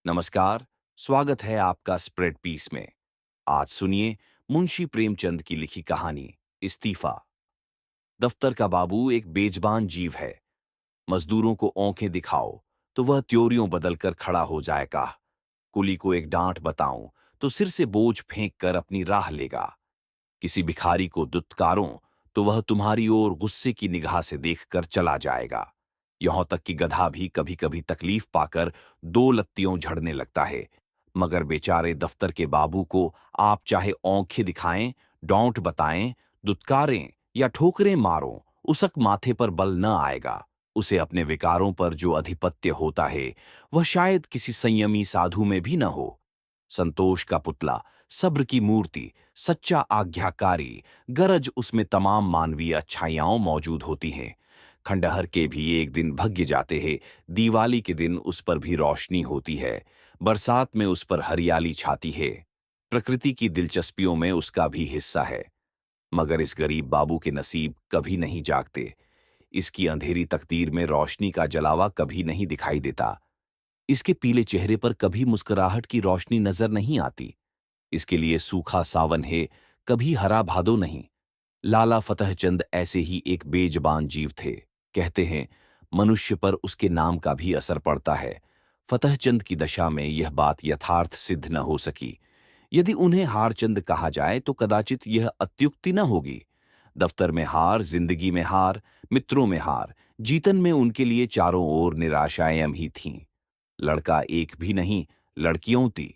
नमस्कार। स्वागत है आपका स्प्रेड पीस में। आज सुनिए मुंशी प्रेमचंद की लिखी कहानी इस्तीफा। दफ्तर का बाबू एक बेजबान जीव है। मजदूरों को औंखें दिखाओ तो वह त्योरियों बदलकर खड़ा हो जाएगा। कुली को एक डांट बताऊं तो सिर से बोझ फेंक कर अपनी राह लेगा। किसी भिखारी को दुत्कारो तो वह तुम्हारी ओर गुस्से की निगाह से देखकर चला जाएगा। यहां तक कि गधा भी कभी कभी तकलीफ पाकर दो लत्तियों झड़ने लगता है। मगर बेचारे दफ्तर के बाबू को आप चाहे औंखें दिखाएं, डांट बताएं, दुत्कारें या ठोकरें मारो, उसक माथे पर बल न आएगा। उसे अपने विकारों पर जो अधिपत्य होता है वह शायद किसी संयमी साधु में भी न हो। संतोष का पुतला, सब्र की मूर्ति, सच्चा आज्ञाकारी, गरज उसमें तमाम मानवीय अच्छाइयां मौजूद होती हैं। खंडहर के भी एक दिन भग्य जाते हैं। दिवाली के दिन उस पर भी रोशनी होती है। बरसात में उस पर हरियाली छाती है। प्रकृति की दिलचस्पियों में उसका भी हिस्सा है। मगर इस गरीब बाबू के नसीब कभी नहीं जागते। इसकी अंधेरी तकदीर में रोशनी का जलावा कभी नहीं दिखाई देता। इसके पीले चेहरे पर कभी मुस्कुराहट की रोशनी नजर नहीं आती। इसके लिए सूखा सावन है, कभी हरा भादो नहीं। लाला फतहचंद ऐसे ही एक बेजबान जीव थे। कहते हैं मनुष्य पर उसके नाम का भी असर पड़ता है। फतहचंद की दशा में यह बात यथार्थ सिद्ध न हो सकी। यदि उन्हें हारचंद कहा जाए तो कदाचित यह अत्युक्ति न होगी। दफ्तर में हार, जिंदगी में हार, मित्रों में हार, जीतन में उनके लिए चारों ओर निराशाएं ही थीं। लड़का एक भी नहीं, लड़कियों थी।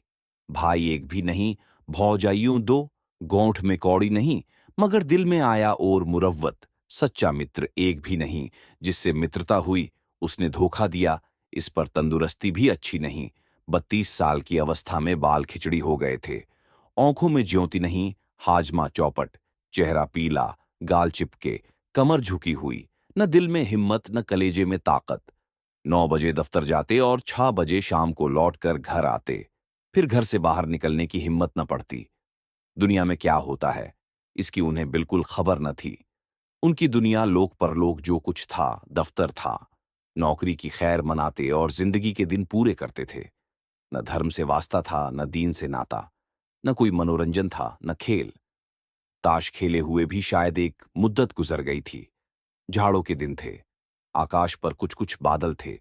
भाई एक भी नहीं, भौजाइयों दो। गोंठ में कौड़ी नहीं, मगर दिल में आया और मुरव्वत। सच्चा मित्र एक भी नहीं, जिससे मित्रता हुई उसने धोखा दिया। इस पर तंदुरुस्ती भी अच्छी नहीं। 32 साल की अवस्था में बाल खिचड़ी हो गए थे। आंखों में ज्योति नहीं, हाजमा चौपट। चेहरा पीला, गाल चिपके, कमर झुकी हुई। न दिल में हिम्मत, न कलेजे में ताकत। 9 बजे दफ्तर जाते और 6 बजे शाम को लौटकर घर आते। फिर घर से बाहर निकलने की हिम्मत न पड़ती। दुनिया में क्या होता है इसकी उन्हें बिल्कुल खबर न थी। उनकी दुनिया लोक परलोक जो कुछ था दफ्तर था। नौकरी की खैर मनाते और जिंदगी के दिन पूरे करते थे। न धर्म से वास्ता था, न दीन से नाता। न कोई मनोरंजन था, न खेल। ताश खेले हुए भी शायद एक मुद्दत गुजर गई थी। झाड़ों के दिन थे। आकाश पर कुछ कुछ बादल थे।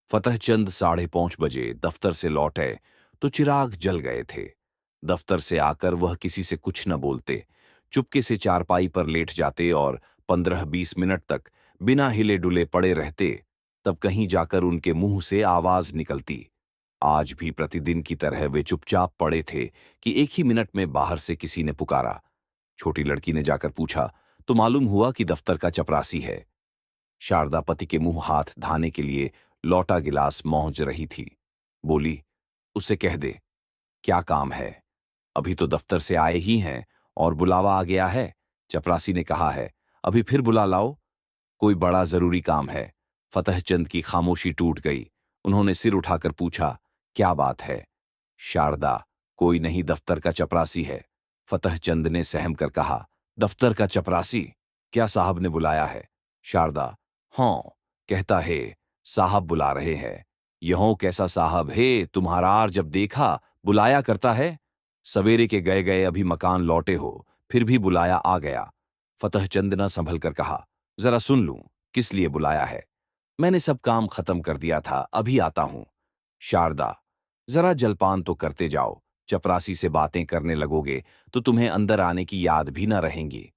फतहचंद 5:30 बजे दफ्तर से लौटे तो चिराग जल गए थे। दफ्तर से आकर वह किसी से कुछ न बोलते। चुपके से चारपाई पर लेट जाते और 15-20 मिनट तक बिना हिले डुले पड़े रहते। तब कहीं जाकर उनके मुंह से आवाज निकलती। आज भी प्रतिदिन की तरह वे चुपचाप पड़े थे कि एक ही मिनट में बाहर से किसी ने पुकारा। छोटी लड़की ने जाकर पूछा तो मालूम हुआ कि दफ्तर का चपरासी है। शारदा पति के मुंह हाथ धाने के लिए लौटा गिलास मौज रही थी। बोली, उसे कह दे। क्या काम है? अभी तो दफ्तर से आए ही हैं और बुलावा आ गया है। चपरासी ने कहा है, अभी फिर बुला लाओ। कोई बड़ा जरूरी काम है। फतहचंद की खामोशी टूट गई। उन्होंने सिर उठाकर पूछा, क्या बात है? शारदा, कोई नहीं, दफ्तर का चपरासी है। फतहचंद ने सहम कर कहा, दफ्तर का चपरासी? क्या साहब ने बुलाया है? शारदा, हाँ, कहता है साहब बुला रहे हैं। यहों कैसा साहब है तुम्हारार, जब देखा बुलाया करता है। सवेरे के गए गए अभी मकान लौटे हो, फिर भी बुलाया आ गया। फतहचंद न संभल कर कहा, जरा सुन लूं, किस लिए बुलाया है? मैंने सब काम खत्म कर दिया था, अभी आता हूं। शारदा, जरा जलपान तो करते जाओ। चपरासी से बातें करने लगोगे तो तुम्हें अंदर आने की याद भी न रहेंगी।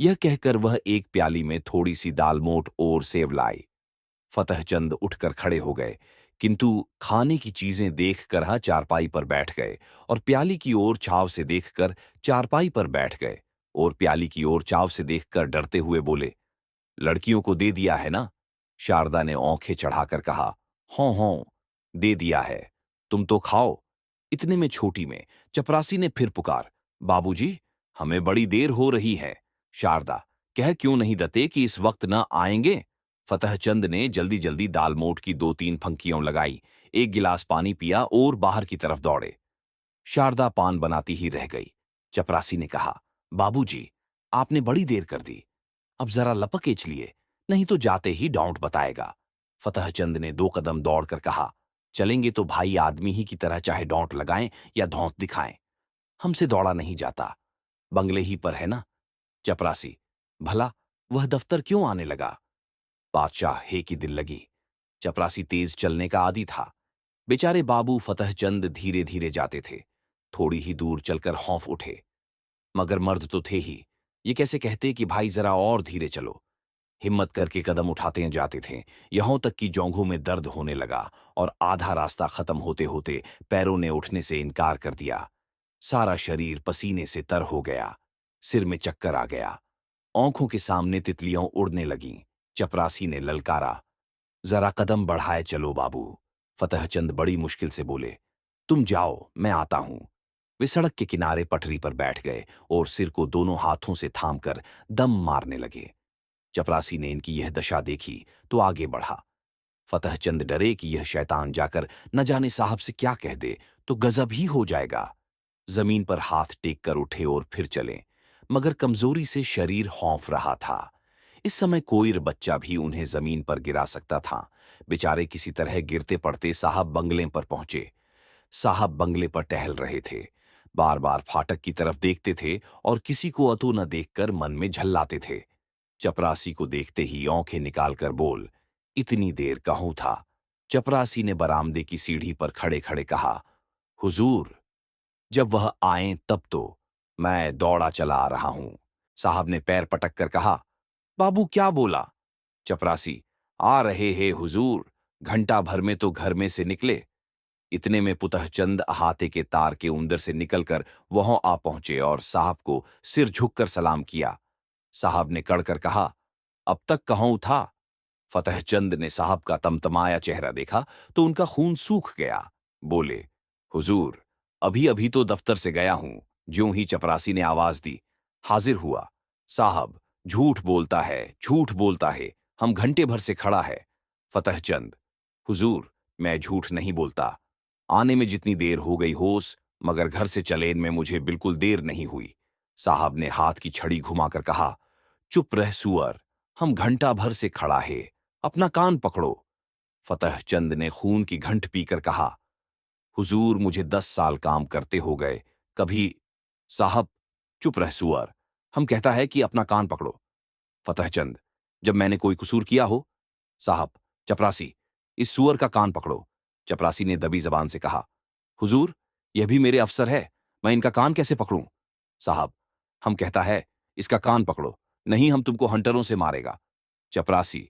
यह कहकर वह एक प्याली में थोड़ी सी दालमोट और सेव लाई। फतहचंद उठकर खड़े हो गए, किंतु खाने की चीजें देखकर चारपाई पर बैठ गए और प्याली की ओर चाव से देखकर चारपाई पर बैठ गए और प्याली की ओर चाव से देखकर डरते हुए बोले, लड़कियों को दे दिया है ना? शारदा ने औंखें चढ़ाकर कहा, हों हों, दे दिया है। तुम तो खाओ। इतने में छोटी में चपरासी ने फिर पुकार, बाबूजी, हमें बड़ी देर हो रही है। शारदा, कह क्यों नहीं दते कि इस वक्त न आएंगे? फतहचंद ने जल्दी जल्दी दालमोट की 2-3 फंकियों लगाई, एक गिलास पानी पिया और बाहर की तरफ दौड़े। शारदा पान बनाती ही रह गई। चपरासी ने कहा, बाबूजी, आपने बड़ी देर कर दी। अब जरा लपक एच लिए, नहीं तो जाते ही डांट बताएगा। फतहचंद ने 2 कदम दौड़कर कहा, चलेंगे तो भाई आदमी ही की तरह, चाहे डॉट लगाएं या धौंत दिखाएं। हमसे दौड़ा नहीं जाता। बंगले ही पर है ना। चपरासी, भला वह दफ्तर क्यों आने लगा? बादशाह हे की दिल लगी। चपरासी तेज चलने का आदी था। बेचारे बाबू फतहचंद धीरे धीरे जाते थे। थोड़ी ही दूर चलकर हौंफ उठे। मगर मर्द तो थे ही, ये कैसे कहते कि भाई जरा और धीरे चलो। हिम्मत करके कदम उठाते जाते थे, यहां तक कि जोंघों में दर्द होने लगा और आधा रास्ता खत्म होते होते पैरों ने उठने से इनकार कर दिया। सारा शरीर पसीने से तर हो गया। सिर में चक्कर आ गया। आंखों के सामने तितलियां उड़ने लगीं। चपरासी ने ललकारा, जरा कदम बढ़ाए चलो बाबू। फतहचंद बड़ी मुश्किल से बोले, तुम जाओ, मैं आता हूं। वे सड़क के किनारे पटरी पर बैठ गए और सिर को दोनों हाथों से थामकर दम मारने लगे। चपरासी ने इनकी यह दशा देखी तो आगे बढ़ा। फतहचंद डरे कि यह शैतान जाकर न जाने साहब से क्या कह दे तो गजब ही हो जाएगा। जमीन पर हाथ टेक कर उठे और फिर चले, मगर कमजोरी से शरीर हौंफ रहा था। इस समय कोई बच्चा भी उन्हें जमीन पर गिरा सकता था। बेचारे किसी तरह गिरते पड़ते साहब बंगले पर पहुंचे। साहब बंगले पर टहल रहे थे। बार बार फाटक की तरफ देखते थे और किसी को अतो न देखकर मन में झल्लाते थे। चपरासी को देखते ही आंखें निकालकर बोल, इतनी देर कहूं था। चपरासी ने बरामदे की सीढ़ी पर खड़े खड़े कहा, हुजूर, जब वह आए तब तो मैं दौड़ा चला आ रहा हूं। साहब ने पैर पटक कर कहा, बाबू क्या बोला? चपरासी, आ रहे हैं हुजूर, घंटा भर में तो घर में से निकले। इतने में पुतहचंद अहाते के तार के उंदर से निकलकर वहां आ पहुंचे और साहब को सिर झुककर सलाम किया। साहब ने कड़कर कहा, अब तक कहूं था। फतहचंद ने साहब का तमतमाया चेहरा देखा तो उनका खून सूख गया। बोले, हुजूर, अभी अभी तो दफ्तर से गया हूं। ज्यों ही चपरासी ने आवाज दी, हाजिर हुआ। साहब, झूठ बोलता है, झूठ बोलता है, हम घंटे भर से खड़ा है। फतहचंद, हुजूर, मैं झूठ नहीं बोलता। आने में जितनी देर हो गई होस, मगर घर से चलेन में मुझे बिल्कुल देर नहीं हुई। साहब ने हाथ की छड़ी घुमाकर कहा, चुप रह सुअर, हम घंटा भर से खड़ा है, अपना कान पकड़ो। फतहचंद ने खून की घंट पीकर कहा, हुजूर, मुझे 10 साल काम करते हो गए, कभी। साहब, चुप रह सुअर, हम कहता है कि अपना कान पकड़ो। फतहचंद, जब मैंने कोई कसूर किया हो? साहब, चपरासी, इस सुअर का कान पकड़ो। चपरासी ने दबी जबान से कहा, हुजूर, यह भी मेरे अफसर है, मैं इनका कान कैसे पकड़ूं? साहब, हम कहता है, इसका कान पकड़ो, नहीं हम तुमको हंटरों से मारेगा। चपरासी,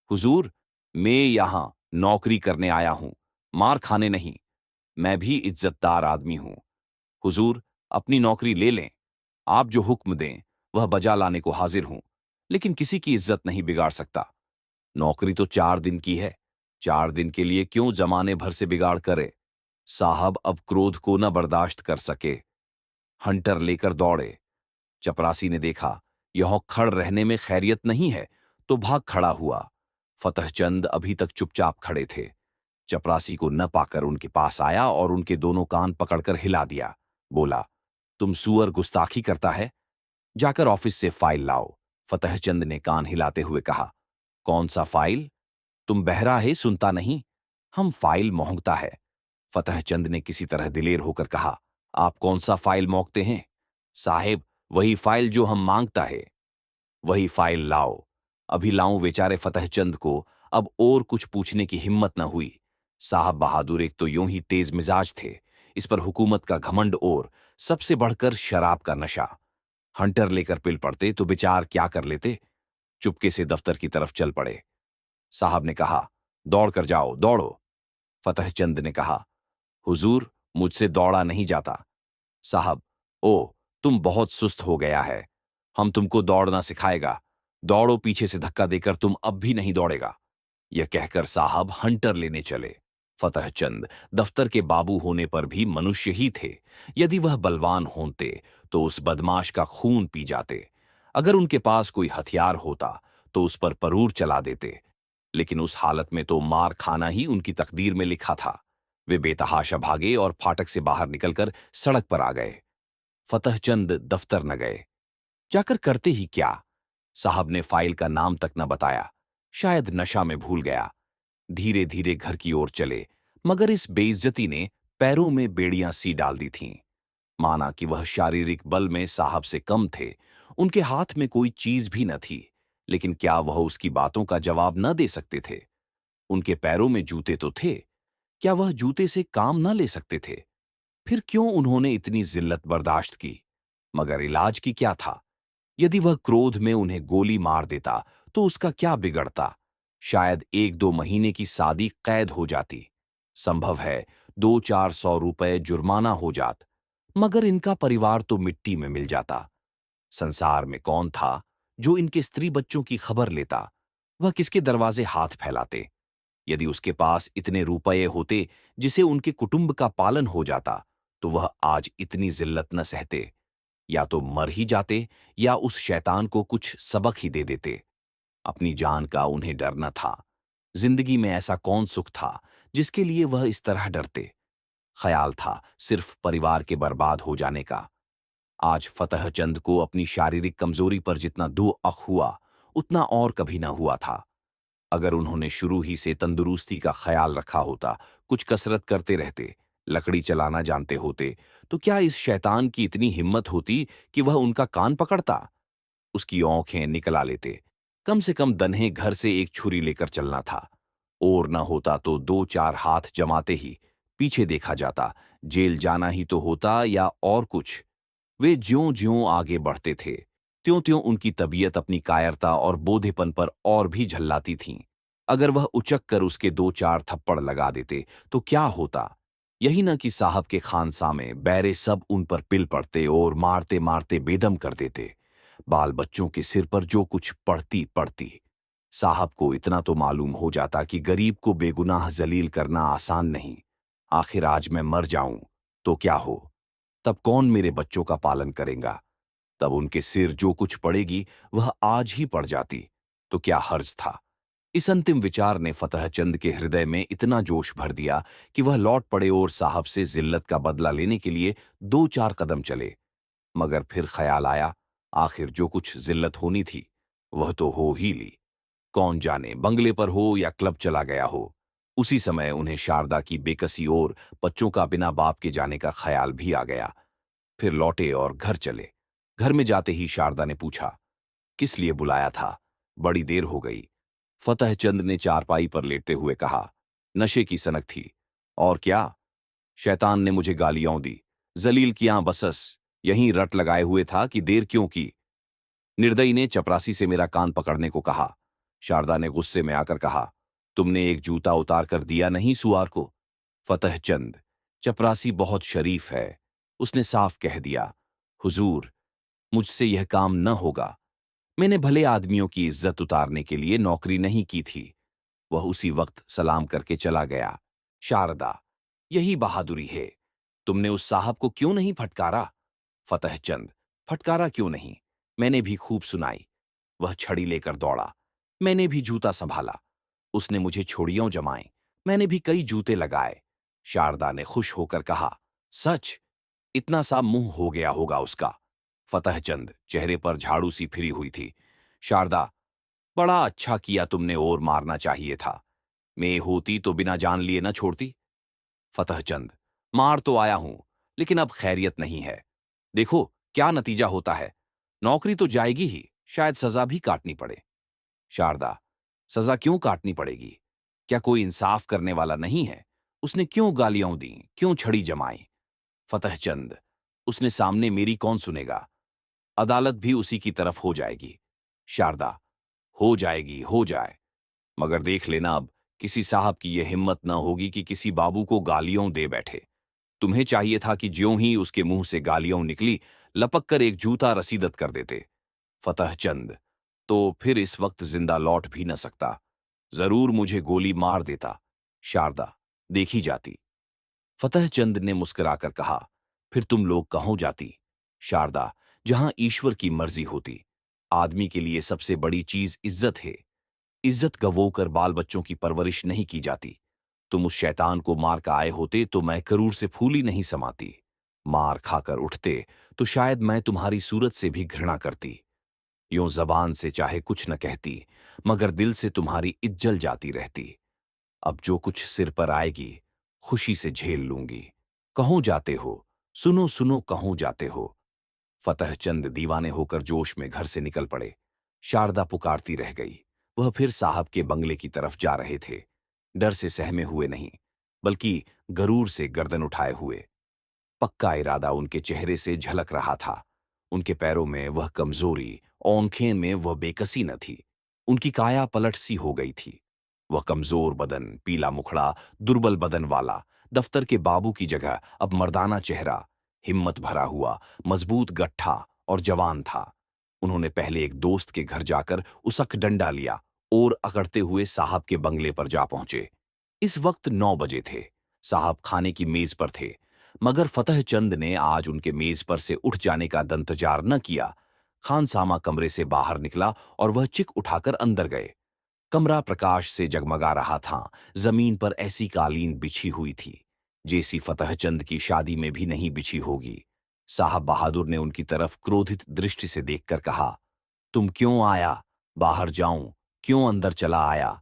हुजूर, मैं यहां नौकरी करने आया हूं, मार खाने नहीं। मैं भी इज्जतदार आदमी हूं। हुजूर, अपनी नौकरी ले लें। आप जो हुक्म दें वह बजा लाने को हाजिर हूं, लेकिन किसी की इज्जत नहीं बिगाड़ सकता। नौकरी तो 4 दिन की है, 4 दिन के लिए क्यों जमाने भर से बिगाड़ करे? साहब अब क्रोध को न बर्दाश्त कर सके, हंटर लेकर दौड़े। चपरासी ने देखा यह खड़ रहने में खैरियत नहीं है, तो भाग खड़ा हुआ। फतहचंद अभी तक चुपचाप खड़े थे। चपरासी को न पाकर उनके पास आया और उनके दोनों कान पकड़कर हिला दिया। बोला, तुम सुअर गुस्ताखी करता है, जाकर ऑफिस से फाइल लाओ। फतहचंद ने कान हिलाते हुए कहा, कौन सा फाइल? तुम बहरा है, सुनता नहीं? हम फाइल मोहंगता है। फतहचंद ने किसी तरह दिलेर होकर कहा, आप कौन सा फाइल मोंगते हैं? साहेब, वही फाइल जो हम मांगता है। वही फाइल लाओ। अभी लाऊं? बेचारे फतहचंद को अब और कुछ पूछने की हिम्मत न हुई। साहब बहादुर एक तो यूं ही तेज मिजाज थे, इस पर हुकूमत का घमंड और सबसे बढ़कर शराब का नशा। हंटर लेकर पिल पड़ते तो बेचार क्या कर लेते। चुपके से दफ्तर की तरफ चल पड़े। साहब ने कहा, दौड़ कर जाओ, दौड़ो। फतहचंद ने कहा, हुजूर, मुझसे दौड़ा नहीं जाता। साहब, ओ, तुम बहुत सुस्त हो गया है, हम तुमको दौड़ना सिखाएगा। दौड़ो, पीछे से धक्का देकर तुम अब भी नहीं दौड़ेगा। यह कहकर साहब हंटर लेने चले। फतहचंद दफ्तर के बाबू होने पर भी मनुष्य ही थे। यदि वह बलवान होते तो उस बदमाश का खून पी जाते। अगर उनके पास कोई हथियार होता तो उस पर परूर चला देते। लेकिन उस हालत में तो मार खाना ही उनकी तकदीर में लिखा था। वे बेतहाशा भागे और फाटक से बाहर निकलकर सड़क पर आ गए। फतहचंद दफ्तर न गए। जाकर करते ही क्या? साहब ने फाइल का नाम तक न बताया। शायद नशा में भूल गया। धीरे धीरे घर की ओर चले, मगर इस बेइज्जती ने पैरों में बेड़ियां सी डाल दी थीं। माना कि वह शारीरिक बल में साहब से कम थे, उनके हाथ में कोई चीज भी न थी, लेकिन क्या वह उसकी बातों का जवाब न दे सकते थे? उनके पैरों में जूते तो थे, क्या वह जूते से काम न ले सकते थे? फिर क्यों उन्होंने इतनी जिल्लत बर्दाश्त की? मगर इलाज की क्या था? यदि वह क्रोध में उन्हें गोली मार देता तो उसका क्या बिगड़ता? शायद 1-2 महीने की सादी कैद हो जाती। संभव है 200-400 रुपए जुर्माना हो जात, मगर इनका परिवार तो मिट्टी में मिल जाता। संसार में कौन था जो इनके स्त्री बच्चों की खबर लेता? वह किसके दरवाजे हाथ फैलाते? यदि उसके पास इतने रुपये होते जिसे उनके कुटुंब का पालन हो जाता, तो वह आज इतनी जिल्लत न सहते। या तो मर ही जाते या उस शैतान को कुछ सबक ही दे देते। अपनी जान का उन्हें डर न था। जिंदगी में ऐसा कौन सुख था जिसके लिए वह इस तरह डरते? ख्याल था सिर्फ परिवार के बर्बाद हो जाने का। आज फतहचंद को अपनी शारीरिक कमजोरी पर जितना दुअख हुआ, उतना और कभी न हुआ था। अगर उन्होंने शुरू ही से तंदुरुस्ती का ख्याल रखा होता, कुछ कसरत करते रहते, लकड़ी चलाना जानते होते, तो क्या इस शैतान की इतनी हिम्मत होती कि वह उनका कान पकड़ता? उसकी आंखें निकला लेते। कम से कम दन्हे घर से एक छुरी लेकर चलना था। और न होता तो 2-4 हाथ जमाते ही पीछे देखा जाता, जेल जाना ही तो होता या और कुछ। वे ज्यों-ज्यों आगे बढ़ते थे, त्यों-त्यों उनकी तबीयत अपनी कायरता और बोधेपन पर और भी झल्लाती थी। अगर वह उचक कर उसके 2-4 थप्पड़ लगा देते, तो क्या होता? यही न कि साहब के खानसा में बैरे सब उन पर पिल पड़ते और मारते-मारते बेदम कर देते। बाल बच्चों के सिर पर जो कुछ पड़ती पड़ती। साहब को इतना तो मालूम हो जाता कि गरीब को बेगुनाह जलील करना आसान नहीं। आखिर आज मैं मर जाऊं तो क्या हो? तब कौन मेरे बच्चों का पालन करेगा? तब उनके सिर जो कुछ पड़ेगी वह आज ही पड़ जाती, तो क्या हर्ज था? इस अंतिम विचार ने फतहचंद के हृदय में इतना जोश भर दिया कि वह लौट पड़े और साहब से जिल्लत का बदला लेने के लिए 2-4 कदम चले। मगर फिर ख्याल आया, आखिर जो कुछ जिल्लत होनी थी वह तो हो ही ली। कौन जाने बंगले पर हो या क्लब चला गया हो। उसी समय उन्हें शारदा की बेकसी और बच्चों का बिना बाप के जाने का ख्याल भी आ गया। फिर लौटे और घर चले। घर में जाते ही शारदा ने पूछा, किस लिए बुलाया था? बड़ी देर हो गई। फतहचंद ने चारपाई पर लेटते हुए कहा, नशे की सनक थी। और क्या? शैतान ने मुझे गालियां दी, जलील किया बसस, यहीं रट लगाए हुए था कि देर क्यों की। निर्दयी ने चपरासी से मेरा कान पकड़ने को कहा। शारदा ने गुस्से में आकर कहा, तुमने एक जूता उतार कर दिया नहीं सुआर को? फतहचंद, चपरासी बहुत शरीफ है, उसने साफ कह दिया, हुजूर, मुझसे यह काम न होगा। मैंने भले आदमियों की इज्जत उतारने के लिए नौकरी नहीं की थी। वह उसी वक्त सलाम करके चला गया। शारदा, यही बहादुरी है। तुमने उस साहब को क्यों नहीं फटकारा? फतहचंद, फटकारा क्यों नहीं? मैंने भी खूब सुनाई। वह छड़ी लेकर दौड़ा। मैंने भी जूता संभाला। उसने मुझे छोड़ियों जमाए। मैंने भी कई जूते लगाए। शारदा ने खुश होकर कहा, सच? इतना सा मुंह हो गया होगा उसका। फतहचंद, चेहरे पर झाड़ू सी फिरी हुई थी। शारदा, बड़ा अच्छा किया तुमने और मारना चाहिए था। मैं होती तो बिना जान लिए न छोड़ती। फतहचंद, मार तो आया हूं, लेकिन अब खैरियत नहीं है। देखो क्या नतीजा होता है। नौकरी तो जाएगी ही, शायद सजा भी काटनी पड़े। शारदा, सजा क्यों काटनी पड़ेगी? क्या कोई इंसाफ करने वाला नहीं है? उसने क्यों गालियां दी, क्यों छड़ी जमाई? फतहचंद, उसने सामने मेरी कौन सुनेगा? अदालत भी उसी की तरफ हो जाएगी। शारदा, हो जाएगी, हो जाए, मगर देख लेना अब किसी साहब की यह हिम्मत न होगी कि किसी बाबू को गालियों दे बैठे। तुम्हें चाहिए था कि ज्यों ही उसके मुंह से गालियों निकली, लपक कर एक जूता रसीदत कर देते। फतहचंद, तो फिर इस वक्त जिंदा लौट भी न सकता। जरूर मुझे गोली मार देता। शारदा, देखी जाती। फतहचंद ने मुस्कुराकर कहा, फिर तुम लोग कहों जाती? शारदा, जहां ईश्वर की मर्जी होती। आदमी के लिए सबसे बड़ी चीज इज्जत है। इज्जत गंवोकर बाल बच्चों की परवरिश नहीं की जाती। तुम उस शैतान को मार का आए होते तो मैं करूर से फूली नहीं समाती। मार खाकर उठते तो शायद मैं तुम्हारी सूरत से भी घृणा करती। यूं जबान से चाहे कुछ न कहती, मगर दिल से तुम्हारी इज्जल जाती रहती। अब जो कुछ सिर पर आएगी खुशी से झेल लूंगी। कहों जाते हो? सुनो सुनो, कहों जाते हो? फतहचंद दीवाने होकर जोश में घर से निकल पड़े। शारदा पुकारती रह गई। वह फिर साहब के बंगले की तरफ जा रहे थे, डर से सहमे हुए नहीं, बल्कि गरूर से गर्दन उठाए हुए। पक्का इरादा उनके चेहरे से झलक रहा था। उनके पैरों में वह कमजोरी, आंखें में वह बेकसी न थी। उनकी काया पलट सी हो गई थी। वह कमजोर बदन, पीला मुखड़ा, दुर्बल बदन वाला दफ्तर के बाबू की जगह अब मर्दाना चेहरा, हिम्मत भरा हुआ, मजबूत गट्ठा और जवान था। उन्होंने पहले एक दोस्त के घर जाकर उसक डंडा लिया और अकड़ते हुए साहब के बंगले पर जा पहुंचे। इस वक्त 9 बजे थे। साहब खाने की मेज पर थे, मगर फतहचंद ने आज उनके मेज पर से उठ जाने का दंतजार न किया। खानसामा कमरे से बाहर निकला और वह चिक उठाकर अंदर गए। कमरा प्रकाश से जगमगा रहा था। जमीन पर ऐसी कालीन बिछी हुई थी जैसी फतहचंद की शादी में भी नहीं बिछी होगी। साहब बहादुर ने उनकी तरफ क्रोधित दृष्टि से देखकर कहा, तुम क्यों आया? बाहर जाऊं? क्यों अंदर चला आया?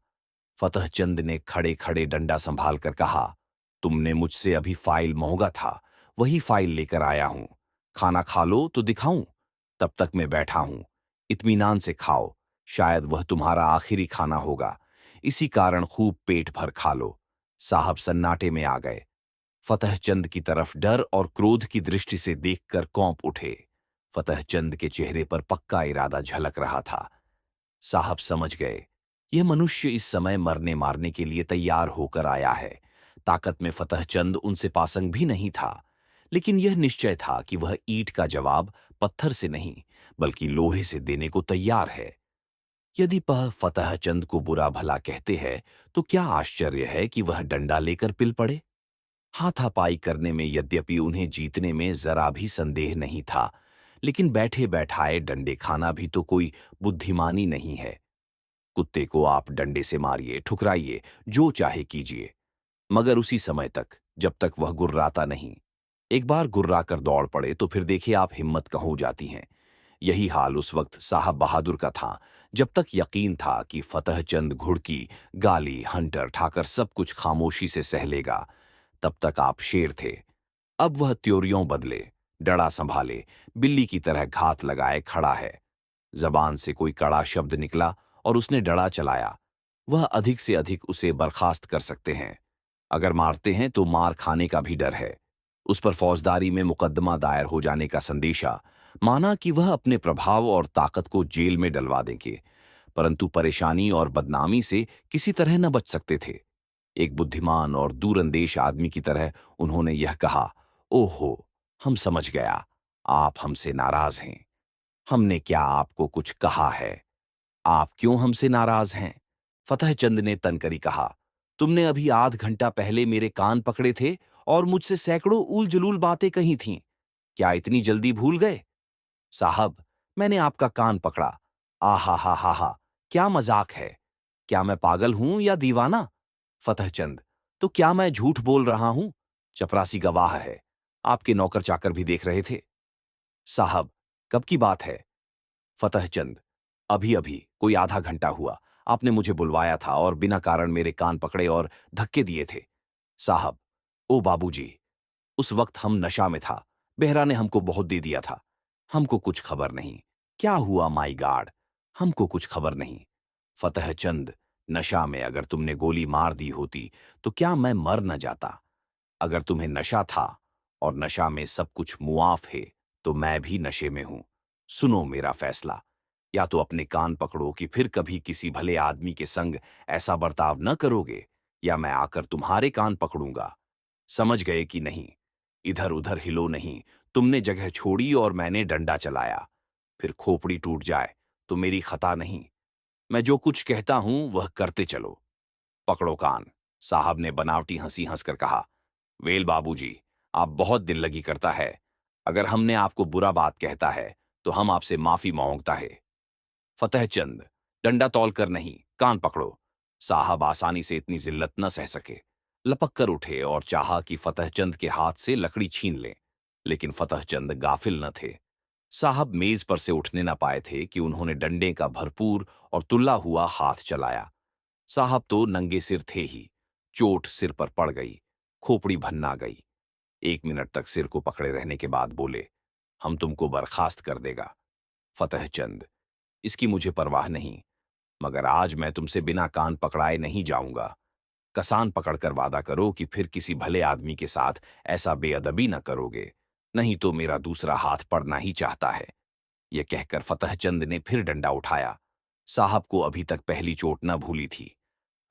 फतहचंद ने खड़े खड़े डंडा संभाल कर कहा, तुमने मुझसे अभी फाइल मांगा था, वही फाइल लेकर आया हूं। खाना खा लो तो दिखाऊं। तब तक मैं बैठा हूं। इत्मीनान से खाओ, शायद वह तुम्हारा आखिरी खाना होगा। इसी कारण खूब पेट भर खा लो। साहब सन्नाटे में आ गए। फतहचंद की तरफ डर और क्रोध की दृष्टि से देखकर कौंप उठे। फतहचंद के चेहरे पर पक्का इरादा झलक रहा था। साहब समझ गए, यह मनुष्य इस समय मरने मारने के लिए तैयार होकर आया है। ताकत में फतहचंद उनसे पासंग भी नहीं था, लेकिन यह निश्चय था कि वह ईंट का जवाब पत्थर से नहीं, बल्कि लोहे से देने को तैयार है। यदि वह फतहचंद को बुरा भला कहते हैं, तो क्या आश्चर्य है कि वह डंडा लेकर पिल पड़े। हाथापाई करने में यद्यपि उन्हें जीतने में जरा भी संदेह नहीं था, लेकिन बैठे बैठाए डंडे खाना भी तो कोई बुद्धिमानी नहीं है। कुत्ते को आप डंडे से मारिए, ठुकराइए, जो चाहे कीजिए, मगर उसी समय तक, जब तक वह गुर्राता नहीं। एक बार गुर्रा कर दौड़ पड़े तो फिर देखिए आप हिम्मत कहाँ हो जाती हैं। यही हाल उस वक्त साहब बहादुर का था। जब तक यकीन था कि फतहचंद घुड़की, गाली, हंटर ठाकर सब कुछ खामोशी से सह लेगा, तब तक आप शेर थे। अब वह त्योरियों बदले, डड़ा संभाले, बिल्ली की तरह घात लगाए खड़ा है। जबान से कोई कड़ा शब्द निकला और उसने डड़ा चलाया। वह अधिक से अधिक उसे बर्खास्त कर सकते हैं। अगर मारते हैं तो मार खाने का भी डर है। उस पर फौजदारी में मुकदमा दायर हो जाने का संदेशा। माना कि वह अपने प्रभाव और ताकत को जेल में डलवा देंगे, परंतु परेशानी और बदनामी से किसी तरह न बच सकते थे। एक बुद्धिमान और दूरंदेश आदमी की तरह उन्होंने यह कहा, ओहो, हम समझ गया, आप हमसे नाराज हैं। हमने क्या आपको कुछ कहा है? आप क्यों हमसे नाराज हैं? फतहचंद ने तनकरी कहा, तुमने अभी आध घंटा पहले मेरे कान पकड़े थे और मुझसे सैकड़ों ऊल जलूल बातें कही थीं। क्या इतनी जल्दी भूल गए? साहब, मैंने आपका कान पकड़ा। आहा हा हा हा, क्या मजाक है? क्या मैं पागल हूं या दीवाना? फतहचंद, तो क्या मैं झूठ बोल रहा हूं? चपरासी गवाह है। आपके नौकर चाकर भी देख रहे थे। साहब, कब की बात है? फतहचंद, अभी अभी, कोई आधा घंटा हुआ। आपने मुझे बुलवाया था और बिना कारण मेरे कान पकड़े और धक्के दिए थे। साहब, ओ बाबूजी, उस वक्त हम नशा में था। बेहरा ने हमको बहुत दे दिया था। हमको कुछ खबर नहीं। क्या हुआ माई गॉड, हमको कुछ खबर नहीं। फतहचंद, नशा में अगर तुमने गोली मार दी होती तो क्या मैं मर न जाता? अगर तुम्हें नशा था और नशा में सब कुछ मुआफ है, तो मैं भी नशे में हूं। सुनो मेरा फैसला। या तो अपने कान पकड़ो कि फिर कभी किसी भले आदमी के संग ऐसा बर्ताव न करोगे, या मैं आकर तुम्हारे कान पकड़ूंगा। समझ गए कि नहीं? इधर उधर हिलो नहीं। तुमने जगह छोड़ी और मैंने डंडा चलाया। फिर खोपड़ी टूट जाए तो मेरी खता नहीं। मैं जो कुछ कहता हूं वह करते चलो। पकड़ो कान। साहब ने बनावटी हंसी हंसकर कहा, वेल बाबूजी, आप बहुत दिल लगी करता है। अगर हमने आपको बुरा बात कहता है तो हम आपसे माफी मांगता है। फतहचंद, डंडा तौल कर नहीं, कान पकड़ो। साहब आसानी से इतनी जिल्लत न सह सके। लपक कर उठे और चाहा कि फतहचंद के हाथ से लकड़ी छीन लें, लेकिन फतहचंद गाफिल न थे। साहब मेज पर से उठने न पाए थे कि उन्होंने डंडे का भरपूर और तुल्ला हुआ हाथ चलाया। साहब तो नंगे सिर थे ही। चोट सिर पर पड़ गई। खोपड़ी भन्ना गई। 1 मिनट तक सिर को पकड़े रहने के बाद बोले, हम तुमको बर्खास्त कर देगा। फतहचंद, इसकी मुझे परवाह नहीं, मगर आज मैं तुमसे बिना कान पकड़ाए नहीं जाऊंगा। कसान पकड़कर वादा करो कि फिर किसी भले आदमी के साथ ऐसा बेअदबी न करोगे, नहीं तो मेरा दूसरा हाथ पड़ना ही चाहता है। यह कहकर फतहचंद ने फिर डंडा उठाया। साहब को अभी तक पहली चोट न भूली थी।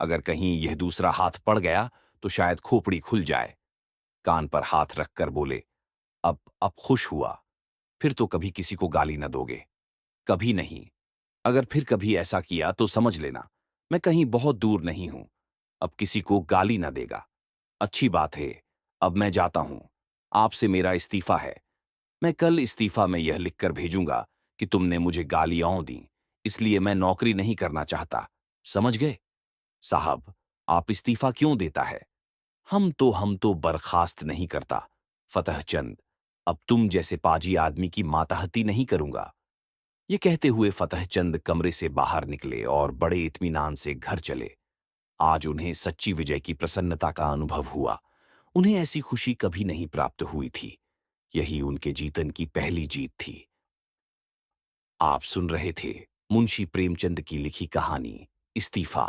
अगर कहीं यह दूसरा हाथ पड़ गया तो शायद खोपड़ी खुल जाए। कान पर हाथ रखकर बोले, अब खुश हुआ। फिर तो कभी किसी को गाली न दोगे। कभी नहीं। अगर फिर कभी ऐसा किया तो समझ लेना, मैं कहीं बहुत दूर नहीं हूं। अब किसी को गाली न देगा। अच्छी बात है। अब मैं जाता हूं। आपसे मेरा इस्तीफा है। मैं कल इस्तीफा में यह लिखकर भेजूंगा कि तुमने मुझे गालियां दी, इसलिए मैं नौकरी नहीं करना चाहता। समझ गए? साहब, आप इस्तीफा क्यों देता है? हम तो बर्खास्त नहीं करता। फतहचंद, अब तुम जैसे पाजी आदमी की मातहती नहीं करूंगा। ये कहते हुए फतहचंद कमरे से बाहर निकले और बड़े इत्मीनान से घर चले। आज उन्हें सच्ची विजय की प्रसन्नता का अनुभव हुआ। उन्हें ऐसी खुशी कभी नहीं प्राप्त हुई थी। यही उनके जीवन की पहली जीत थी। आप सुन रहे थे मुंशी प्रेमचंद की लिखी कहानी इस्तीफा।